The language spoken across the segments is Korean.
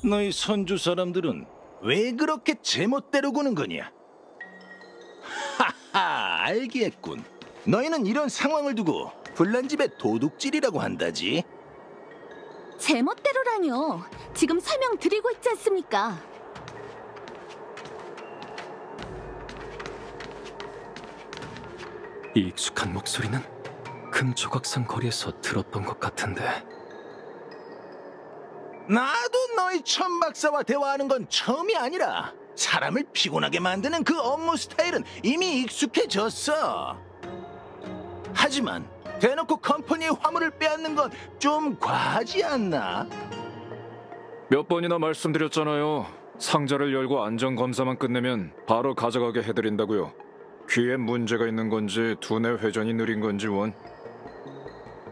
너희 선주 사람들은 왜 그렇게 제멋대로 구는 거냐? 하하, 알겠군. 너희는 이런 상황을 두고 불난집의 도둑질이라고 한다지. 제멋대로라뇨. 지금 설명드리고 있지 않습니까? 이 익숙한 목소리는 금조각상 거리에서 들었던 것 같은데. 나도 너희 천박사와 대화하는 건 처음이 아니라 사람을 피곤하게 만드는 그 업무 스타일은 이미 익숙해졌어. 하지만 대놓고 컴퍼니의 화물을 빼앗는 건 좀 과하지 않나? 몇 번이나 말씀드렸잖아요. 상자를 열고 안전검사만 끝내면 바로 가져가게 해드린다고요. 귀에 문제가 있는 건지 두뇌 회전이 느린 건지 원.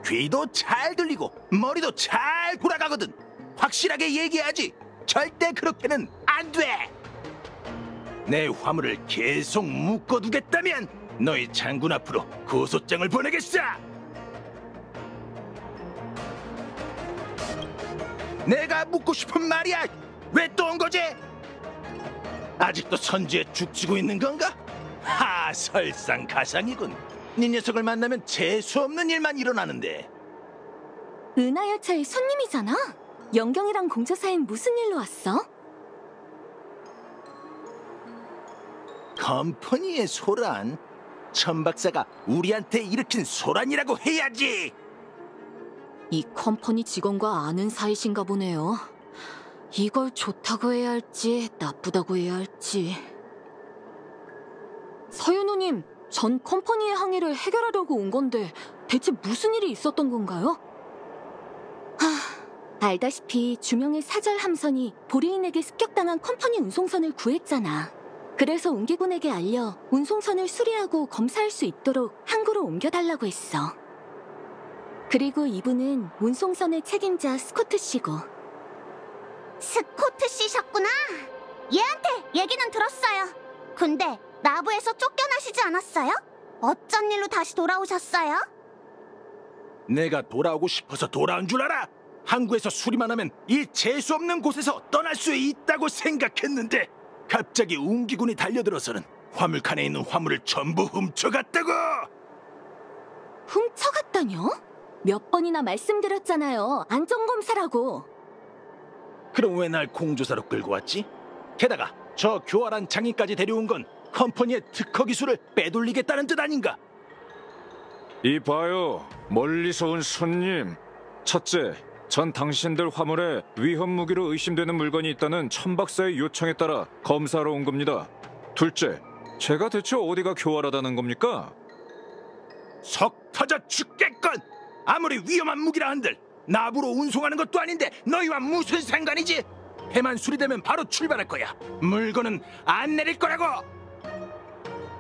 귀도 잘 들리고 머리도 잘 돌아가거든. 확실하게 얘기하지. 절대 그렇게는 안 돼. 내 화물을 계속 묶어두겠다면 너희 장군 앞으로 고소장을 보내겠어. 내가 묻고 싶은 말이야. 왜 또 온 거지? 아직도 선주에 죽지고 있는 건가? 하, 설상가상이군. 네 녀석을 만나면 재수없는 일만 일어나는데. 은하열차의 손님이잖아. 영경이랑 공조사엔 무슨 일로 왔어? 컴퍼니의 소란? 천박사가 우리한테 일으킨 소란이라고 해야지. 이 컴퍼니 직원과 아는 사이신가 보네요. 이걸 좋다고 해야 할지 나쁘다고 해야 할지. 서윤우님, 전 컴퍼니의 항의를 해결하려고 온 건데 대체 무슨 일이 있었던 건가요? 알다시피 주명의 사절 함선이 보리인에게 습격당한 컴퍼니 운송선을 구했잖아. 그래서 운기군에게 알려 운송선을 수리하고 검사할 수 있도록 항구로 옮겨달라고 했어. 그리고 이분은 운송선의 책임자 스코트 씨고. 스코트 씨셨구나. 얘한테 얘기는 들었어요. 근데 나부에서 쫓겨나시지 않았어요? 어쩐 일로 다시 돌아오셨어요? 내가 돌아오고 싶어서 돌아온 줄 알아? 항구에서 수리만 하면 이 재수없는 곳에서 떠날 수 있다고 생각했는데 갑자기 운기군이 달려들어서는 화물칸에 있는 화물을 전부 훔쳐갔다고! 훔쳐갔다뇨? 몇 번이나 말씀드렸잖아요. 안전검사라고. 그럼 왜 날 공조사로 끌고 왔지? 게다가 저 교활한 장인까지 데려온 건 컴퍼니의 특허 기술을 빼돌리겠다는 뜻 아닌가? 이봐요, 멀리서 온 손님. 첫째, 전 당신들 화물에 위험 무기로 의심되는 물건이 있다는 천박사의 요청에 따라 검사하러 온 겁니다. 둘째, 제가 대체 어디가 교활하다는 겁니까? 속 터져 죽겠건! 아무리 위험한 무기라 한들 나부로 운송하는 것도 아닌데 너희와 무슨 상관이지? 해만 수리되면 바로 출발할 거야. 물건은 안 내릴 거라고!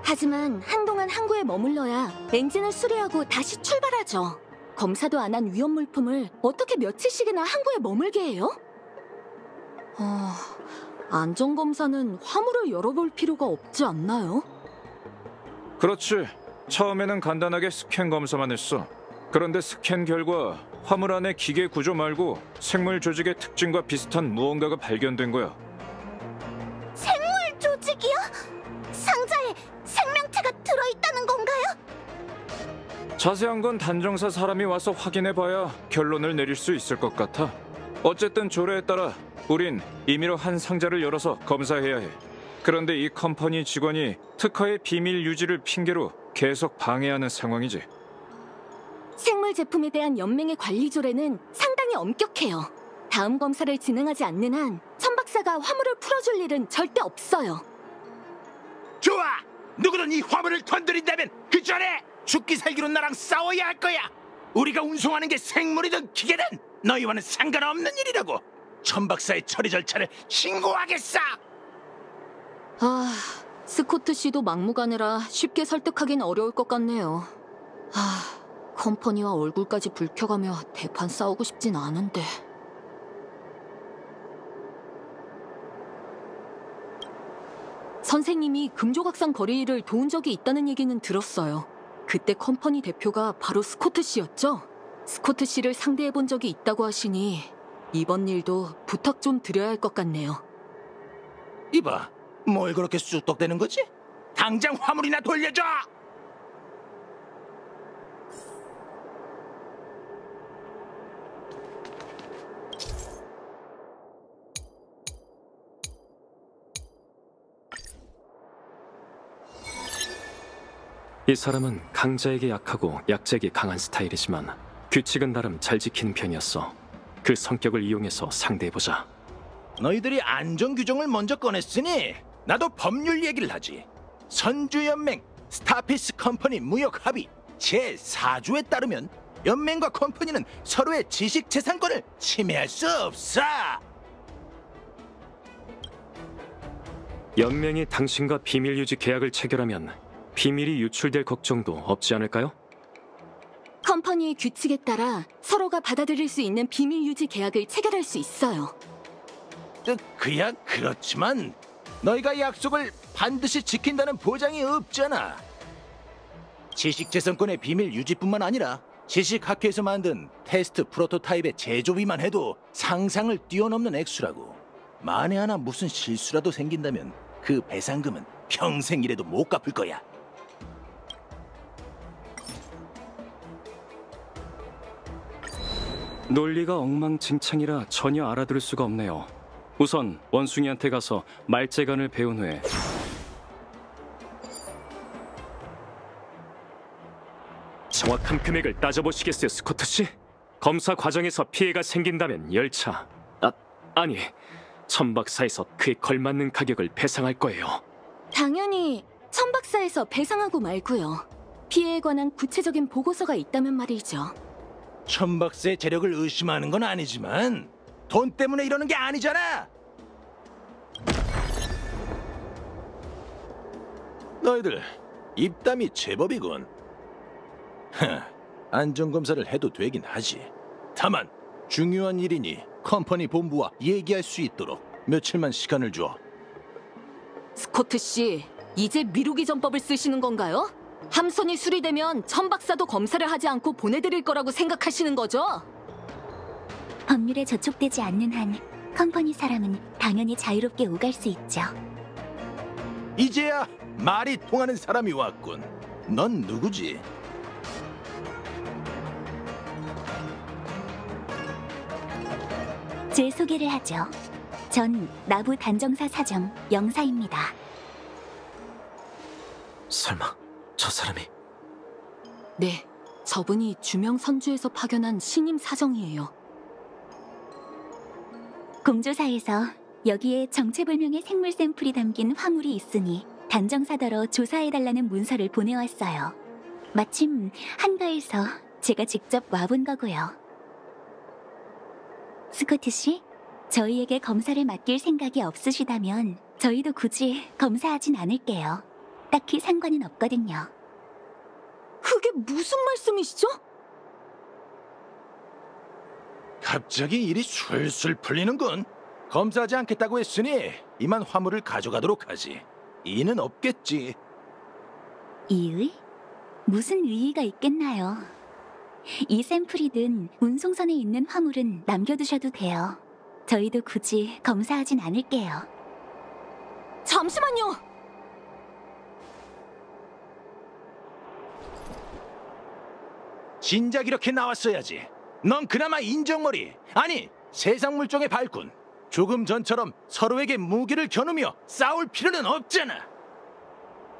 하지만 한동안 항구에 머물러야 엔진을 수리하고 다시 출발하죠. 검사도 안 한 위험 물품을 어떻게 며칠씩이나 항구에 머물게 해요? 안전검사는 화물을 열어볼 필요가 없지 않나요? 그렇지. 처음에는 간단하게 스캔 검사만 했어. 그런데 스캔 결과 화물 안에 기계 구조 말고 생물 조직의 특징과 비슷한 무언가가 발견된 거야. 생물 조직이요? 상자에 생명체가 들어있다는 건가요? 자세한 건 단정사 사람이 와서 확인해봐야 결론을 내릴 수 있을 것 같아. 어쨌든 조례에 따라 우린 임의로 한 상자를 열어서 검사해야 해. 그런데 이 컴퍼니 직원이 특허의 비밀 유지를 핑계로 계속 방해하는 상황이지. 생물 제품에 대한 연맹의 관리 조례는 상당히 엄격해요. 다음 검사를 진행하지 않는 한 천박사가 화물을 풀어줄 일은 절대 없어요. 좋아! 누구든 이 화물을 건드린다면 그 전에 죽기 살기로 나랑 싸워야 할 거야. 우리가 운송하는 게 생물이든 기계든 너희와는 상관없는 일이라고. 천박사의 처리 절차를 신고하겠어. 스코트 씨도 막무가내라 쉽게 설득하긴 어려울 것 같네요. 컴퍼니와 얼굴까지 붉혀가며 대판 싸우고 싶진 않은데. 선생님이 금조각상 거래일을 도운 적이 있다는 얘기는 들었어요. 그때 컴퍼니 대표가 바로 스코트 씨였죠? 스코트 씨를 상대해본 적이 있다고 하시니 이번 일도 부탁 좀 드려야 할 것 같네요. 이봐, 뭘 그렇게 쑥덕대는 거지? 당장 화물이나 돌려줘! 이 사람은 강자에게 약하고 약자에게 강한 스타일이지만 규칙은 나름 잘 지키는 편이었어. 그 성격을 이용해서 상대해보자. 너희들이 안전규정을 먼저 꺼냈으니 나도 법률 얘기를 하지. 선주연맹 스타피스 컴퍼니 무역 합의 제4조에 따르면 연맹과 컴퍼니는 서로의 지식재산권을 침해할 수 없어. 연맹이 당신과 비밀 유지 계약을 체결하면 비밀이 유출될 걱정도 없지 않을까요? 컴퍼니의 규칙에 따라 서로가 받아들일 수 있는 비밀 유지 계약을 체결할 수 있어요. 그야 그렇지만 너희가 약속을 반드시 지킨다는 보장이 없잖아. 지식재산권의 비밀 유지뿐만 아니라 지식학회에서 만든 테스트 프로토타입의 제조비만 해도 상상을 뛰어넘는 액수라고. 만에 하나 무슨 실수라도 생긴다면 그 배상금은 평생 일해도 못 갚을 거야. 논리가 엉망진창이라 전혀 알아들을 수가 없네요. 우선 원숭이한테 가서 말재간을 배운 후에 정확한 금액을 따져보시겠어요, 스코트 씨? 검사 과정에서 피해가 생긴다면 열차, 아니, 천박사에서 그에 걸맞는 가격을 배상할 거예요. 당연히 천박사에서 배상하고 말고요. 피해에 관한 구체적인 보고서가 있다면 말이죠. 천박사의 재력을 의심하는 건 아니지만 돈 때문에 이러는 게 아니잖아. 너희들 입담이 제법이군. 안전검사를 해도 되긴 하지. 다만 중요한 일이니 컴퍼니 본부와 얘기할 수 있도록 며칠만 시간을 줘. 스코트 씨, 이제 미루기 전법을 쓰시는 건가요? 함선이 수리되면 천박사도 검사를 하지 않고 보내드릴 거라고 생각하시는 거죠? 법률에 저촉되지 않는 한 컴퍼니 사람은 당연히 자유롭게 오갈 수 있죠. 이제야 말이 통하는 사람이 왔군. 넌 누구지? 제 소개를 하죠. 전 나부 단정사 사정 영사입니다. 설마 저 사람이... 네, 저분이 주명 선주에서 파견한 신임 사정이에요. 공조사에서 여기에 정체불명의 생물 샘플이 담긴 화물이 있으니 단정사더러 조사해달라는 문서를 보내왔어요. 마침 한가해서 제가 직접 와본 거고요. 스코트 씨, 저희에게 검사를 맡길 생각이 없으시다면 저희도 굳이 검사하진 않을게요. 딱히 상관은 없거든요. 그게 무슨 말씀이시죠? 갑자기 일이 술술 풀리는군. 검사하지 않겠다고 했으니 이만 화물을 가져가도록 하지. 이의는 없겠지. 이의? 무슨 의의가 있겠나요? 이 샘플이든 운송선에 있는 화물은 남겨두셔도 돼요. 저희도 굳이 검사하진 않을게요. 잠시만요! 진작 이렇게 나왔어야지. 넌 그나마 인정머리, 아니 세상 물정의 발군. 조금 전처럼 서로에게 무기를 겨누며 싸울 필요는 없잖아.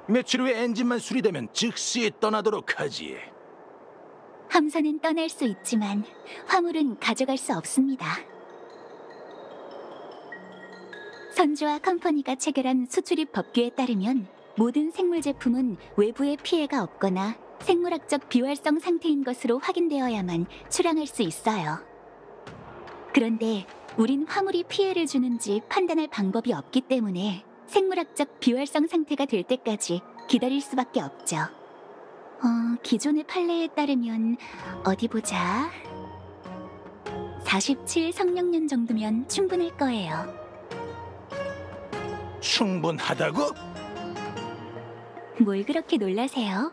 며칠 후에 엔진만 수리되면 즉시 떠나도록 하지. 함선은 떠날 수 있지만 화물은 가져갈 수 없습니다. 선주와 컴퍼니가 체결한 수출입 법규에 따르면 모든 생물 제품은 외부에 피해가 없거나 생물학적 비활성 상태인 것으로 확인되어야만 출항할 수 있어요. 그런데 우린 화물이 피해를 주는지 판단할 방법이 없기 때문에 생물학적 비활성 상태가 될 때까지 기다릴 수밖에 없죠. 기존의 판례에 따르면 어디 보자. 47 성령년 정도면 충분할 거예요. 충분하다고? 뭘 그렇게 놀라세요?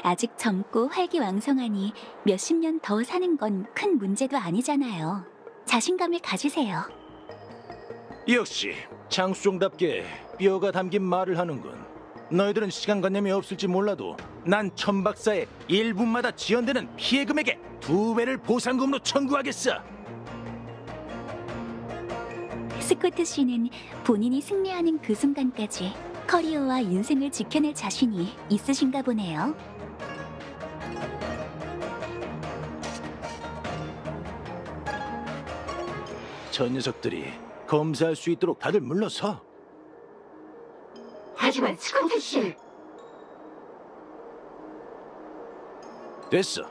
아직 젊고 활기왕성하니 몇십 년 더 사는 건 큰 문제도 아니잖아요. 자신감을 가지세요. 역시 장수종답게 뼈가 담긴 말을 하는군. 너희들은 시간관념이 없을지 몰라도 난 천박사의 1분마다 지연되는 피해 금액의 2배를 보상금으로 청구하겠어. 스코트 씨는 본인이 승리하는 그 순간까지 커리어와 인생을 지켜낼 자신이 있으신가 보네요. 저 녀석들이 검사할 수 있도록 다들 물러서. 하지만 스코트 씨. 됐어.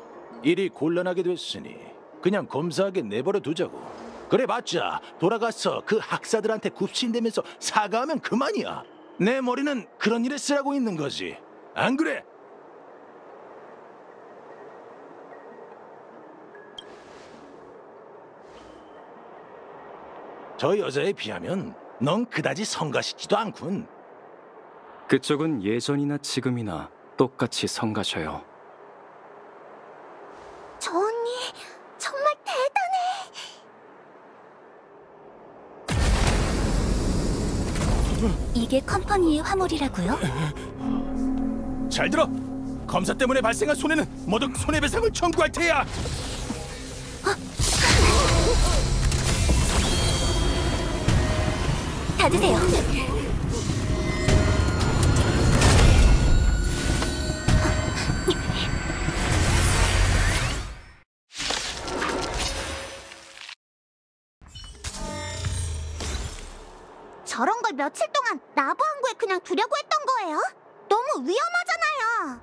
일이 곤란하게 됐으니 그냥 검사하게 내버려 두자고. 그래봤자 돌아가서 그 학사들한테 굽신대면서 사과하면 그만이야. 내 머리는 그런 일에 쓰라고 있는 거지. 안 그래? 저 여자에 비하면 넌 그다지 성가시지도 않군. 그쪽은 예전이나 지금이나 똑같이 성가셔요. 저 언니 정말 대단해. 이게 컴퍼니의 화물이라고요? 잘 들어. 검사 때문에 발생한 손해는 모두 손해배상을 청구할 테야. 닫으세요. 저런 걸 며칠 동안 나부 항구에 그냥 두려고 했던 거예요? 너무 위험하잖아요.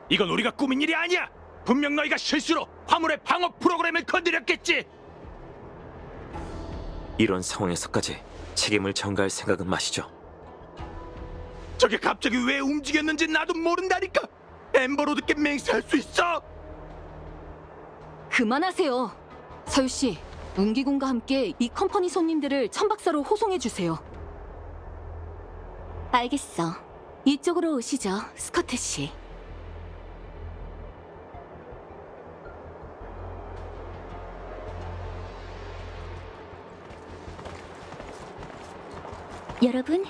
이건 우리가 꾸민 일이 아니야. 분명 너희가 실수로 화물의 방어 프로그램을 건드렸겠지. 이런 상황에서까지 책임을 전가할 생각은 마시죠. 저게 갑자기 왜 움직였는지 나도 모른다니까. 엠버로드께 맹세할 수 있어? 그만하세요. 서유 씨, 운기군과 함께 이 컴퍼니 손님들을 천박사로 호송해 주세요. 알겠어. 이쪽으로 오시죠, 스커트 씨. 여러분,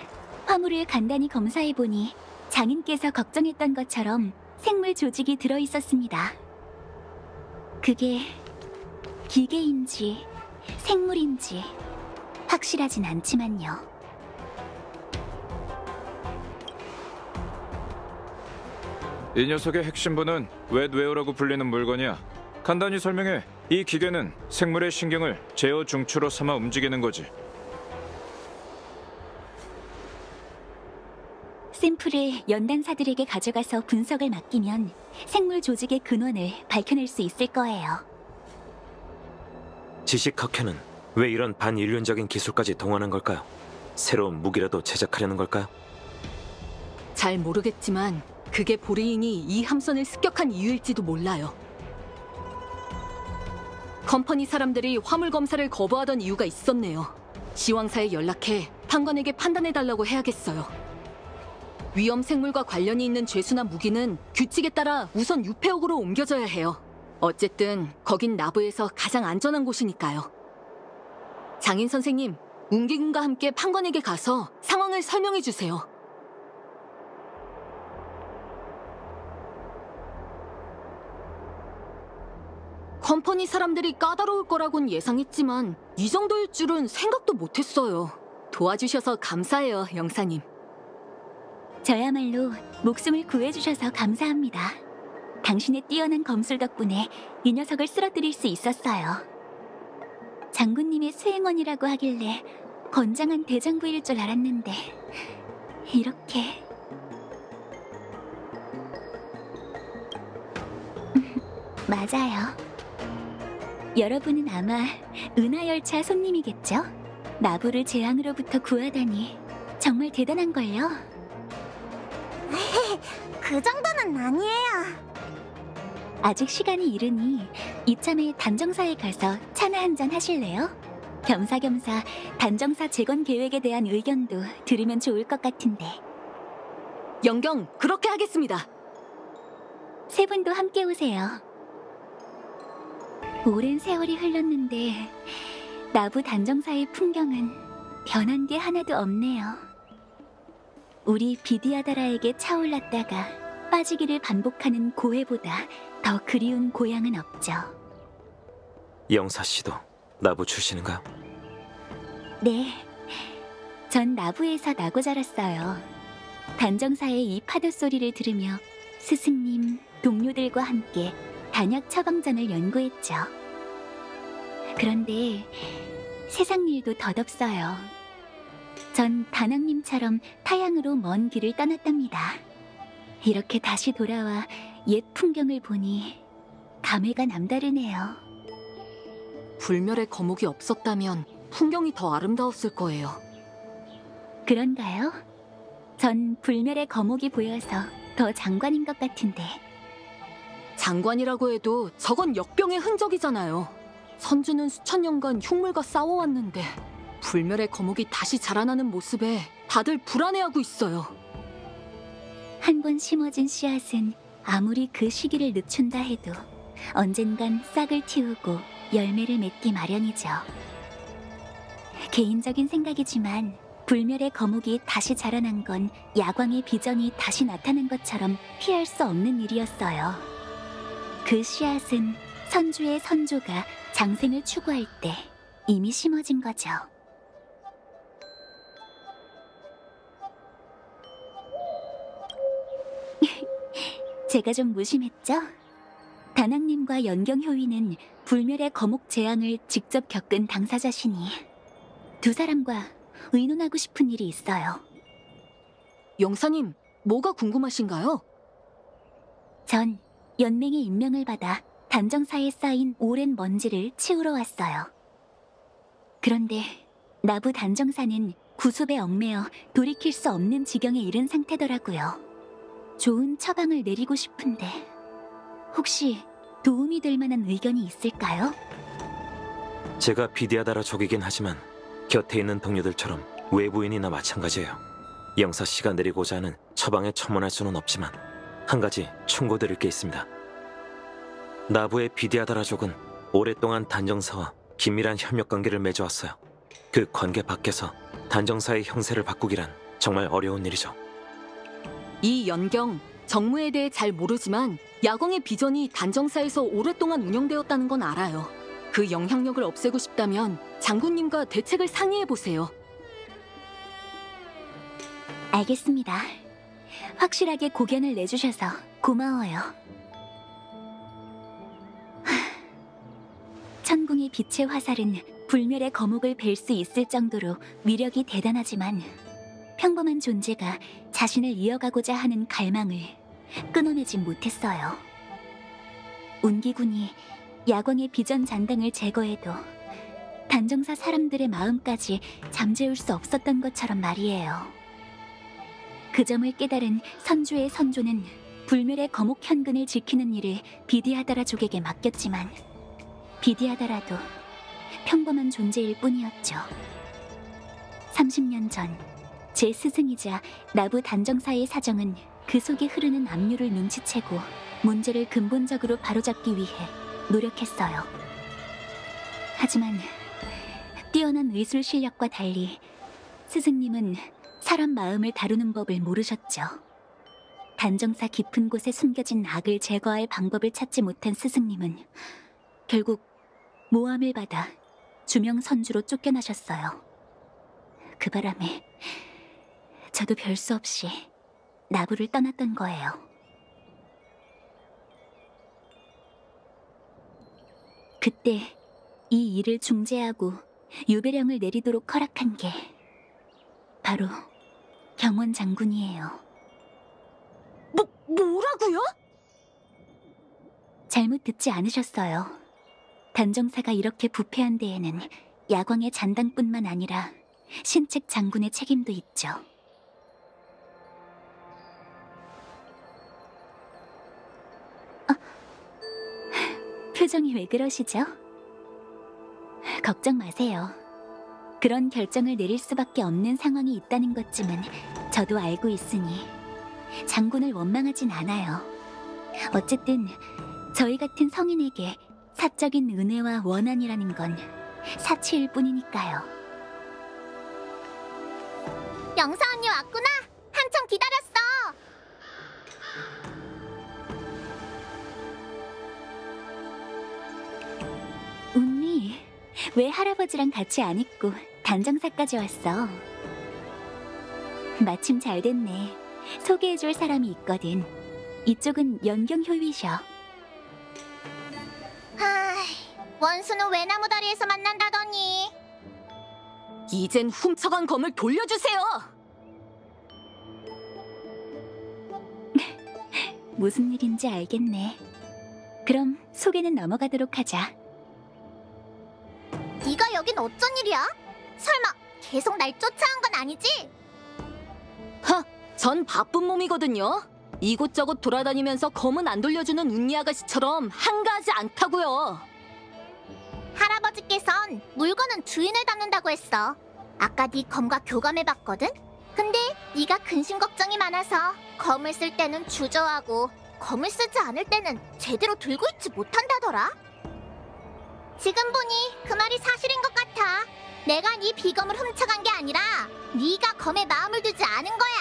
화물을 간단히 검사해보니 장인께서 걱정했던 것처럼 생물 조직이 들어있었습니다. 그게 기계인지 생물인지 확실하진 않지만요. 이 녀석의 핵심부는 웻웨어라고 불리는 물건이야. 간단히 설명해. 이 기계는 생물의 신경을 제어 중추로 삼아 움직이는 거지. 샘플을 연단사들에게 가져가서 분석을 맡기면 생물 조직의 근원을 밝혀낼 수 있을 거예요. 지식학회는 왜 이런 반인륜적인 기술까지 동원한 걸까요? 새로운 무기라도 제작하려는 걸까요? 잘 모르겠지만 그게 보레인이 이 함선을 습격한 이유일지도 몰라요. 컴퍼니 사람들이 화물 검사를 거부하던 이유가 있었네요. 지왕사에 연락해 판관에게 판단해달라고 해야겠어요. 위험 생물과 관련이 있는 죄수나 무기는 규칙에 따라 우선 유폐옥으로 옮겨져야 해요. 어쨌든 거긴 나부에서 가장 안전한 곳이니까요. 장인 선생님, 운기군과 함께 판관에게 가서 상황을 설명해 주세요. 컴퍼니 사람들이 까다로울 거라곤 예상했지만 이 정도일 줄은 생각도 못했어요. 도와주셔서 감사해요, 영사님. 저야말로 목숨을 구해주셔서 감사합니다. 당신의 뛰어난 검술 덕분에 이 녀석을 쓰러뜨릴 수 있었어요. 장군님의 수행원이라고 하길래 건장한 대장부일 줄 알았는데 이렇게... 맞아요. 여러분은 아마 은하열차 손님이겠죠? 나부를 재앙으로부터 구하다니 정말 대단한걸요. 그 정도는 아니에요. 아직 시간이 이르니 이참에 단정사에 가서 차나 한잔 하실래요? 겸사겸사 단정사 재건 계획에 대한 의견도 들으면 좋을 것 같은데. 영경, 그렇게 하겠습니다. 세 분도 함께 오세요. 오랜 세월이 흘렀는데 나부 단정사의 풍경은 변한 게 하나도 없네요. 우리 비디아다라에게 차올랐다가 빠지기를 반복하는 고해보다 더 그리운 고향은 없죠. 영사 씨도 나부 출신인가요? 네, 전 나부에서 나고 자랐어요. 단정사의 이 파도 소리를 들으며 스승님, 동료들과 함께 단약 처방전을 연구했죠. 그런데 세상 일도 덧없어요. 전 단학님처럼 타향으로 먼 길을 떠났답니다. 이렇게 다시 돌아와 옛 풍경을 보니 감회가 남다르네요. 불멸의 거목이 없었다면 풍경이 더 아름다웠을 거예요. 그런가요? 전 불멸의 거목이 보여서 더 장관인 것 같은데. 장관이라고 해도 저건 역병의 흔적이잖아요. 선주는 수천 년간 흉물과 싸워왔는데 불멸의 거목이 다시 자라나는 모습에 다들 불안해하고 있어요. 한 번 심어진 씨앗은 아무리 그 시기를 늦춘다 해도 언젠간 싹을 틔우고 열매를 맺기 마련이죠. 개인적인 생각이지만 불멸의 거목이 다시 자라난 건 야광의 비전이 다시 나타난 것처럼 피할 수 없는 일이었어요. 그 씨앗은 선주의 선조가 장생을 추구할 때 이미 심어진 거죠. 제가 좀 무심했죠? 단학님과 연경효위는 불멸의 거목 재앙을 직접 겪은 당사자시니 두 사람과 의논하고 싶은 일이 있어요. 영사님, 뭐가 궁금하신가요? 전 연맹의 임명을 받아 단정사에 쌓인 오랜 먼지를 치우러 왔어요. 그런데 나부 단정사는 구습에 얽매여 돌이킬 수 없는 지경에 이른 상태더라고요. 좋은 처방을 내리고 싶은데 혹시 도움이 될 만한 의견이 있을까요? 제가 비디아다라족이긴 하지만 곁에 있는 동료들처럼 외부인이나 마찬가지예요. 영사 씨가 내리고자 하는 처방에 첨언할 수는 없지만 한 가지 충고드릴 게 있습니다. 나부의 비디아다라족은 오랫동안 단정사와 긴밀한 협력 관계를 맺어왔어요. 그 관계 밖에서 단정사의 형세를 바꾸기란 정말 어려운 일이죠. 이 연경, 정무에 대해 잘 모르지만 야광의 비전이 단정사에서 오랫동안 운영되었다는 건 알아요. 그 영향력을 없애고 싶다면 장군님과 대책을 상의해보세요. 알겠습니다. 확실하게 고견을 내주셔서 고마워요. 천궁의 빛의 화살은 불멸의 거목을 벨 수 있을 정도로 위력이 대단하지만 평범한 존재가 자신을 이어가고자 하는 갈망을 끊어내지 못했어요. 운기군이 야광의 비전 잔당을 제거해도 단정사 사람들의 마음까지 잠재울 수 없었던 것처럼 말이에요. 그 점을 깨달은 선주의 선조는 불멸의 거목 현근을 지키는 일을 비디아다라족에게 맡겼지만 비디아다라도 평범한 존재일 뿐이었죠. 30년 전 제 스승이자 나부 단정사의 사정은 그 속에 흐르는 압류를 눈치채고 문제를 근본적으로 바로잡기 위해 노력했어요. 하지만 뛰어난 의술 실력과 달리 스승님은 사람 마음을 다루는 법을 모르셨죠. 단정사 깊은 곳에 숨겨진 악을 제거할 방법을 찾지 못한 스승님은 결국 모함을 받아 주명 선주로 쫓겨나셨어요. 그 바람에 저도 별 수 없이 나부를 떠났던 거예요. 그때 이 일을 중재하고 유배령을 내리도록 허락한 게 바로 경원 장군이에요. 뭐라고요? 잘못 듣지 않으셨어요. 단정사가 이렇게 부패한 데에는 야광의 잔당뿐만 아니라 신책 장군의 책임도 있죠. 표정이 왜 그러시죠? 걱정 마세요. 그런 결정을 내릴 수밖에 없는 상황이 있다는 것쯤은 저도 알고 있으니 장군을 원망하진 않아요. 어쨌든 저희 같은 성인에게 사적인 은혜와 원한이라는 건 사치일 뿐이니까요. 영사 언니 왔구나. 한참 기다렸어. 운니, 왜 할아버지랑 같이 안 있고 단정사까지 왔어? 마침 잘 됐네. 소개해줄 사람이 있거든. 이쪽은 연경효위셔. 원수는 외나무 다리에서 만난다더니. 이젠 훔쳐간 검을 돌려주세요. 무슨 일인지 알겠네. 그럼 소개는 넘어가도록 하자. 네가 여긴 어쩐 일이야? 설마 계속 날 쫓아온 건 아니지? 전 바쁜 몸이거든요. 이곳저곳 돌아다니면서 검은 안 돌려주는 운니 아가씨처럼 한가하지 않다고요. 할아버지께선 물건은 주인을 닮는다고 했어. 아까 네 검과 교감해봤거든? 근데 네가 근심 걱정이 많아서 검을 쓸 때는 주저하고 검을 쓰지 않을 때는 제대로 들고 있지 못한다더라. 지금 보니 그 말이 사실인 것 같아. 내가 네 비검을 훔쳐간 게 아니라 네가 검에 마음을 두지 않은 거야.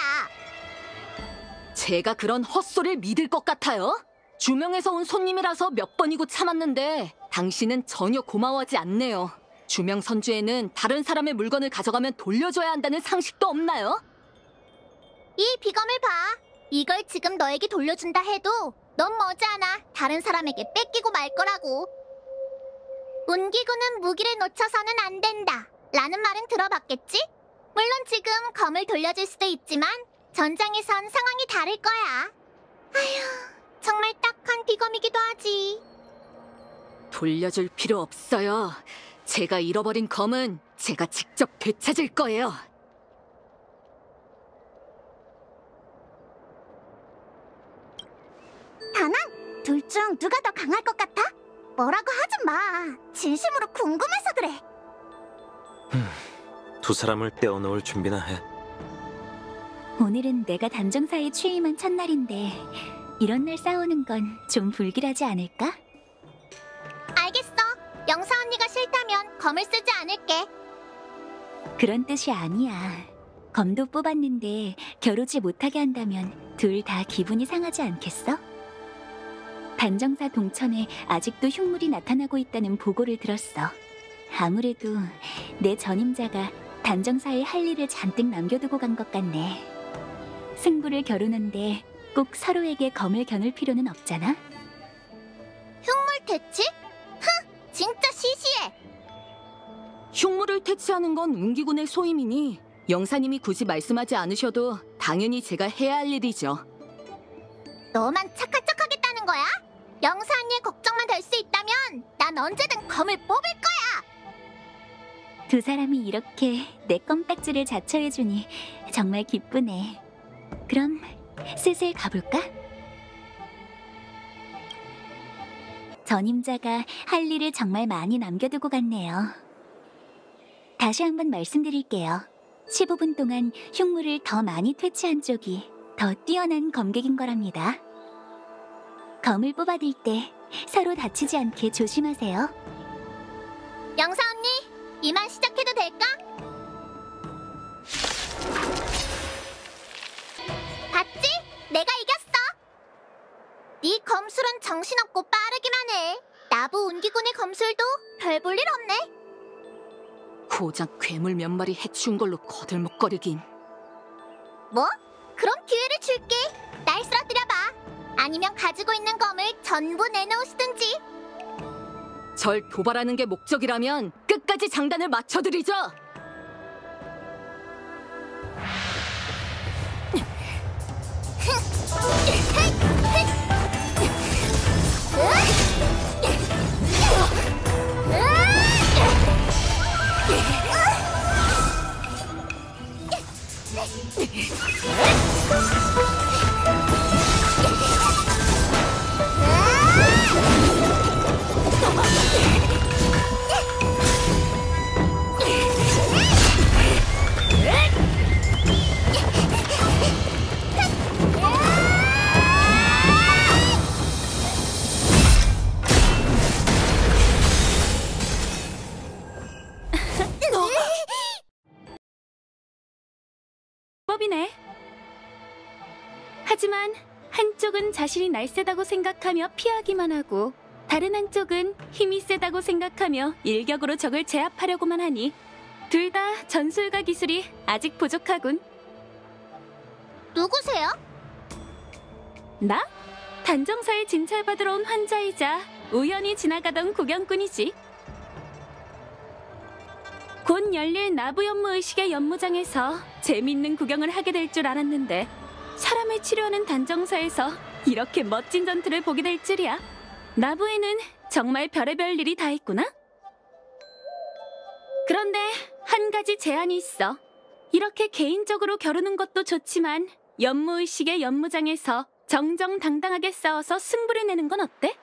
제가 그런 헛소리를 믿을 것 같아요? 주명에서 온 손님이라서 몇 번이고 참았는데 당신은 전혀 고마워하지 않네요. 주명 선주에는 다른 사람의 물건을 가져가면 돌려줘야 한다는 상식도 없나요? 이 비검을 봐. 이걸 지금 너에게 돌려준다 해도 넌 머지않아 다른 사람에게 뺏기고 말 거라고. 운기구는 무기를 놓쳐서는 안 된다 라는 말은 들어봤겠지? 물론 지금 검을 돌려줄 수도 있지만 전장에선 상황이 다를 거야. 아휴, 정말 딱한 비검이기도 하지. 돌려줄 필요 없어요. 제가 잃어버린 검은 제가 직접 되찾을 거예요. 다낭, 둘 중 누가 더 강할 것 같아? 뭐라고 하지 마. 진심으로 궁금해서 그래. 두 사람을 떼어놓을 준비나 해. 오늘은 내가 단정사에 취임한 첫날인데 이런 날 싸우는 건 좀 불길하지 않을까? 알겠어. 영사 언니가 싫다면 검을 쓰지 않을게. 그런 뜻이 아니야. 검도 뽑았는데 겨루지 못하게 한다면 둘 다 기분이 상하지 않겠어? 단정사 동천에 아직도 흉물이 나타나고 있다는 보고를 들었어. 아무래도 내 전임자가 단정사에 할 일을 잔뜩 남겨두고 간 것 같네. 승부를 겨루는데 꼭 서로에게 검을 겨눌 필요는 없잖아? 흉물 퇴치? 흥! 진짜 시시해. 흉물을 퇴치하는 건 운기군의 소임이니 영사님이 굳이 말씀하지 않으셔도 당연히 제가 해야 할 일이죠. 너만 착한 척 하겠다는 거야? 영사 언니의 걱정만 될 수 있다면 난 언제든 검을 뽑을 거야. 두 사람이 이렇게 내 껌딱지를 자처해주니 정말 기쁘네. 그럼 슬슬 가볼까? 전임자가 할 일을 정말 많이 남겨두고 갔네요. 다시 한번 말씀드릴게요. 15분 동안 흉물을 더 많이 퇴치한 쪽이 더 뛰어난 검객인 거랍니다. 검을 뽑아들 때 서로 다치지 않게 조심하세요. 영사 언니, 이만 시작해도 될까? 봤지? 내가 이겼어. 네 검술은 정신없고 빠르기만 해. 나부 운기군의 검술도 별 볼 일 없네. 고작 괴물 몇 마리 해치운 걸로 거들먹거리긴. 뭐? 그럼 기회를 줄게. 날 쓰러뜨려봐. 아니면 가지고 있는 검을 전부 내놓으시든지. 절 도발하는 게 목적이라면 끝까지 장단을 맞춰드리죠. 비법이네. 하지만 한쪽은 자신이 날쌔다고 생각하며 피하기만 하고 다른 한쪽은 힘이 세다고 생각하며 일격으로 적을 제압하려고만 하니 둘 다 전술과 기술이 아직 부족하군. 누구세요? 나? 단정사에 진찰받으러 온 환자이자 우연히 지나가던 구경꾼이지. 곧 열릴 나부연무의식의 연무장에서 재밌는 구경을 하게 될 줄 알았는데 사람을 치료하는 단정사에서 이렇게 멋진 전투를 보게 될 줄이야. 나부에는 정말 별의별 일이 다 있구나. 그런데 한 가지 제한이 있어. 이렇게 개인적으로 겨루는 것도 좋지만 연무의식의 연무장에서 정정당당하게 싸워서 승부를 내는 건 어때?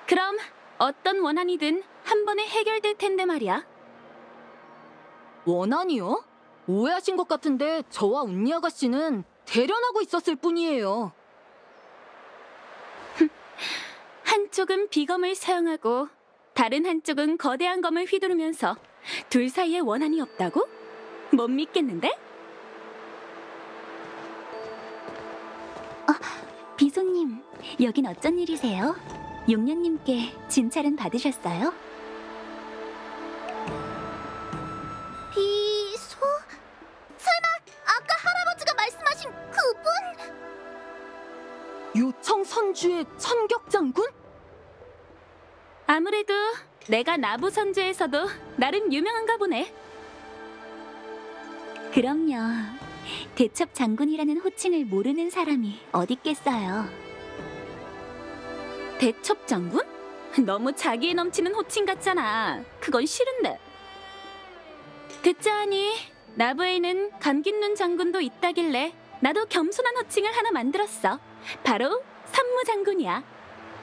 그럼 어떤 원한이든 한 번에 해결될 텐데 말이야. 원한이요? 오해하신 것 같은데 저와 운니 아가씨는 대련하고 있었을 뿐이에요. 한쪽은 비검을 사용하고 다른 한쪽은 거대한 검을 휘두르면서 둘 사이에 원한이 없다고? 못 믿겠는데? 비소님, 여긴 어쩐 일이세요? 용녀님께 진찰은 받으셨어요? 비소? 설마 아까 할아버지가 말씀하신 그분? 요청 선주의 천격장군? 아무래도 내가 나부 선주에서도 나름 유명한가 보네. 그럼요. 대첩 장군이라는 호칭을 모르는 사람이 어딨겠어요. 대첩 장군? 너무 자기에 넘치는 호칭 같잖아. 그건 싫은데. 듣자 하니 나부에는 감깃눈 장군도 있다길래 나도 겸손한 호칭을 하나 만들었어. 바로 산무 장군이야.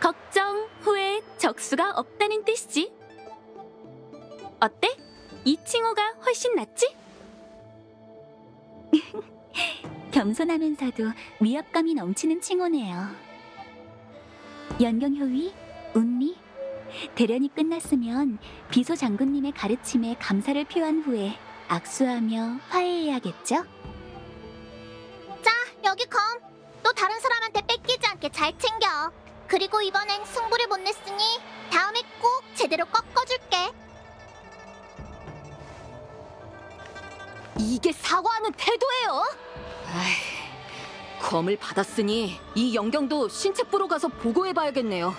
걱정, 후회, 적수가 없다는 뜻이지. 어때? 이 칭호가 훨씬 낫지? 겸손하면서도 위압감이 넘치는 칭호네요. 연경효위, 운미, 대련이 끝났으면 비소 장군님의 가르침에 감사를 표한 후에 악수하며 화해해야겠죠? 자, 여기 검. 또 다른 사람한테 뺏기지 않게 잘 챙겨. 그리고 이번엔 승부를 못 냈으니 다음에 꼭 제대로 꺾어줄게. 이게 사과하는 태도예요? 검을 받았으니 이 영경도 신책부로 가서 보고해봐야겠네요.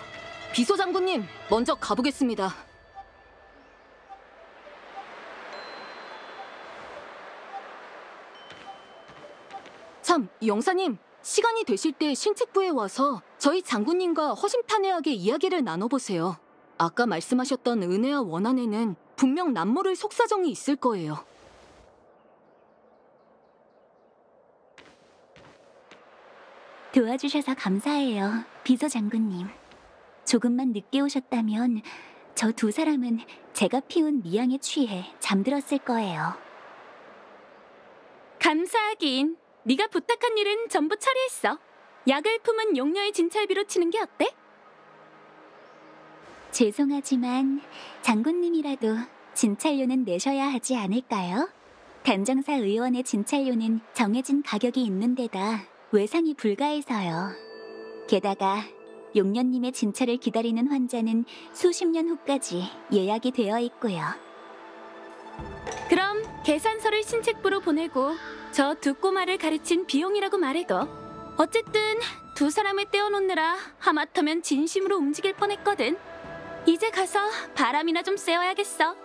비소 장군님, 먼저 가보겠습니다. 참, 영사님, 시간이 되실 때 신책부에 와서 저희 장군님과 허심탄회하게 이야기를 나눠보세요. 아까 말씀하셨던 은혜와 원한에는 분명 남모를 속사정이 있을 거예요. 도와주셔서 감사해요, 비소 장군님. 조금만 늦게 오셨다면 저 두 사람은 제가 피운 미양에 취해 잠들었을 거예요. 감사하긴. 네가 부탁한 일은 전부 처리했어. 약을 품은 용녀의 진찰비로 치는 게 어때? 죄송하지만 장군님이라도 진찰료는 내셔야 하지 않을까요? 단정사 의원의 진찰료는 정해진 가격이 있는 데다 외상이 불가해서요. 게다가 용녀님의 진찰을 기다리는 환자는 수십 년 후까지 예약이 되어 있고요. 그럼 계산서를 신책부로 보내고 저 두 꼬마를 가르친 비용이라고 말해도. 어쨌든 두 사람을 떼어놓느라 하마터면 진심으로 움직일 뻔했거든. 이제 가서 바람이나 좀 쐬어야겠어.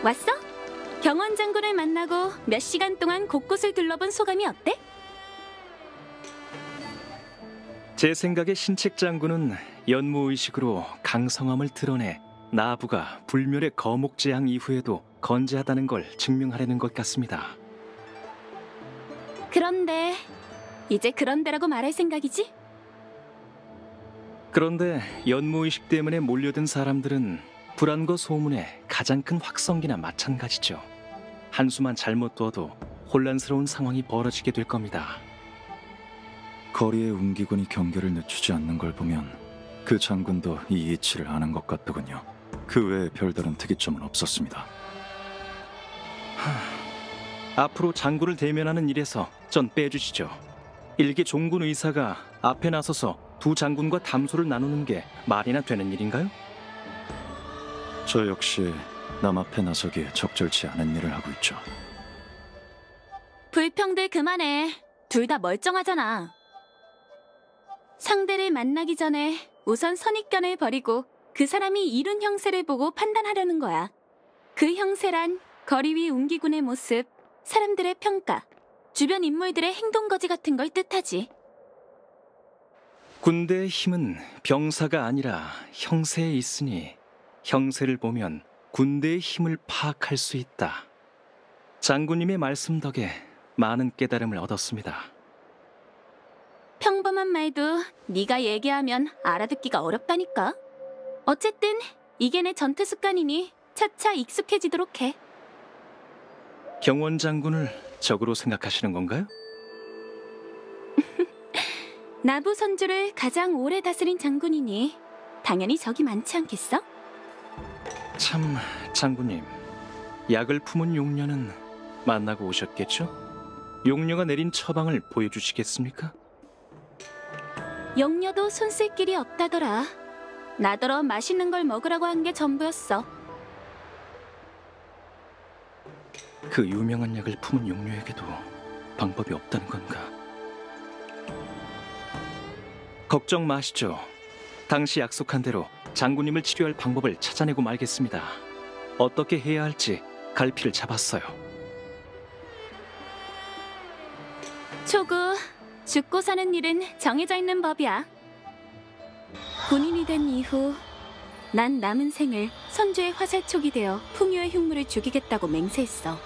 왔어? 경원 장군을 만나고 몇 시간 동안 곳곳을 둘러본 소감이 어때? 제 생각에 신책 장군은 연무의식으로 강성함을 드러내 나부가 불멸의 거목재앙 이후에도 건재하다는 걸 증명하려는 것 같습니다. 그런데 이제 그런데라고 말할 생각이지? 그런데 연무의식 때문에 몰려든 사람들은 불안과 소문의 가장 큰 확성기나 마찬가지죠. 한수만 잘못 둬도 혼란스러운 상황이 벌어지게 될 겁니다. 거리의 운기군이 경계를 늦추지 않는 걸 보면 그 장군도 이 이치를 아는 것 같더군요. 그 외에 별다른 특이점은 없었습니다. 앞으로 장군을 대면하는 일에서 전 빼주시죠. 일개 종군 의사가 앞에 나서서 두 장군과 담소를 나누는 게 말이나 되는 일인가요? 저 역시 남 앞에 나서기에 적절치 않은 일을 하고 있죠. 불평들 그만해. 둘 다 멀쩡하잖아. 상대를 만나기 전에 우선 선입견을 버리고 그 사람이 이룬 형세를 보고 판단하려는 거야. 그 형세란 거리 위 운기군의 모습, 사람들의 평가, 주변 인물들의 행동거지 같은 걸 뜻하지. 군대의 힘은 병사가 아니라 형세에 있으니 형세를 보면 군대의 힘을 파악할 수 있다. 장군님의 말씀 덕에 많은 깨달음을 얻었습니다. 평범한 말도 네가 얘기하면 알아듣기가 어렵다니까. 어쨌든 이게 내 전투 습관이니 차차 익숙해지도록 해. 경원 장군을 적으로 생각하시는 건가요? 나부 선주를 가장 오래 다스린 장군이니 당연히 적이 많지 않겠어? 참, 장군님, 약을 품은 용녀는 만나고 오셨겠죠? 용녀가 내린 처방을 보여주시겠습니까? 영녀도 손 쓸 길이 없다더라. 나더러 맛있는 걸 먹으라고 한 게 전부였어. 그 유명한 약을 품은 용녀에게도 방법이 없다는 건가? 걱정 마시죠. 당시 약속한 대로 장군님을 치료할 방법을 찾아내고 말겠습니다. 어떻게 해야 할지 갈피를 잡았어요. 초구, 죽고 사는 일은 정해져 있는 법이야. 군인이 된 이후 난 남은 생을 선주의 화살촉이 되어 풍요의 흉물을 죽이겠다고 맹세했어.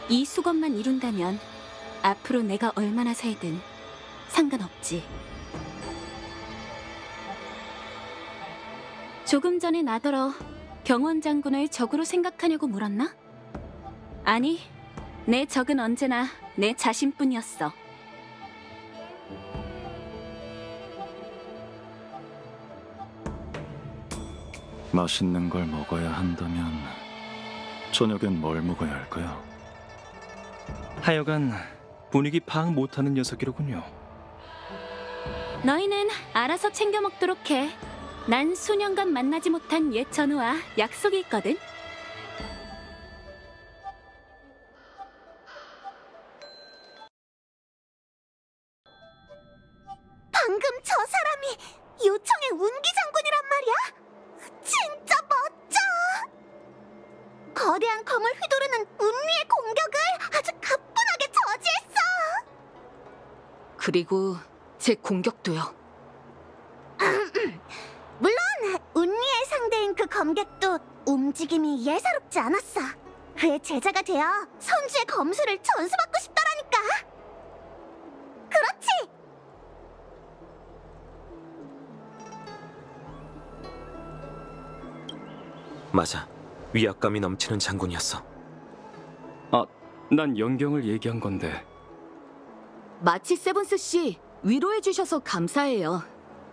이 수건만 이룬다면 앞으로 내가 얼마나 살든 상관없지. 조금 전에 나더러 경원 장군을 적으로 생각하냐고 물었나? 아니, 내 적은 언제나 내 자신뿐이었어. 맛있는 걸 먹어야 한다면 저녁엔 뭘 먹어야 할까요? 하여간 분위기 파악 못하는 녀석이로군요. 너희는 알아서 챙겨 먹도록 해. 난 수년간 만나지 못한 옛 전우와 약속이 있거든. 방금 저 사람이 요청의 운기 장군이란 말이야? 진짜 멋져! 거대한 검을 휘두르는 운미의 공격을 아주 가뿐하게 저지했어! 그리고 제 공격도요. 물론 운미의 상대인 그 검객도 움직임이 예사롭지 않았어. 그의 제자가 되어 선주의 검술을 전수받고 싶더라니까. 그렇지! 맞아. 위압감이 넘치는 장군이었어. 아, 난 영경을 얘기한 건데. 마치 세븐스 씨, 위로해 주셔서 감사해요.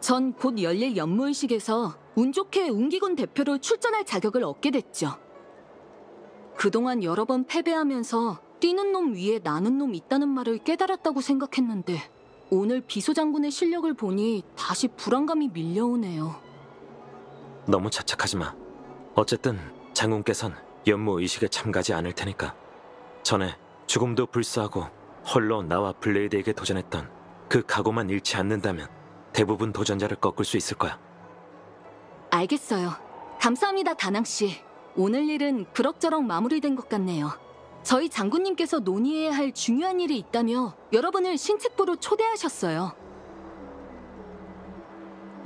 전 곧 열릴 연무의식에서 운 좋게 운기군 대표로 출전할 자격을 얻게 됐죠. 그동안 여러 번 패배하면서 뛰는 놈 위에 나는 놈 있다는 말을 깨달았다고 생각했는데 오늘 비소장군의 실력을 보니 다시 불안감이 밀려오네요. 너무 자책하지 마. 어쨌든 장군께선 연무 의식에 참가하지 않을 테니까. 전에 죽음도 불사하고 홀로 나와 블레이드에게 도전했던 그 각오만 잃지 않는다면 대부분 도전자를 꺾을 수 있을 거야. 알겠어요. 감사합니다, 다낭 씨. 오늘 일은 그럭저럭 마무리된 것 같네요. 저희 장군님께서 논의해야 할 중요한 일이 있다며 여러분을 신책부로 초대하셨어요.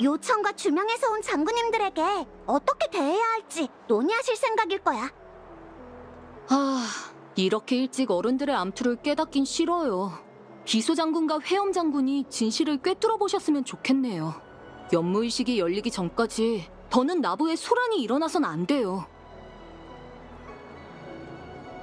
요청과 주명에서 온 장군님들에게 어떻게 대해야 할지 논의하실 생각일 거야. 이렇게 일찍 어른들의 암투를 깨닫긴 싫어요. 비소장군과 회엄장군이 진실을 꿰뚫어 보셨으면 좋겠네요. 연무의식이 열리기 전까지 더는 나부에 소란이 일어나선 안 돼요.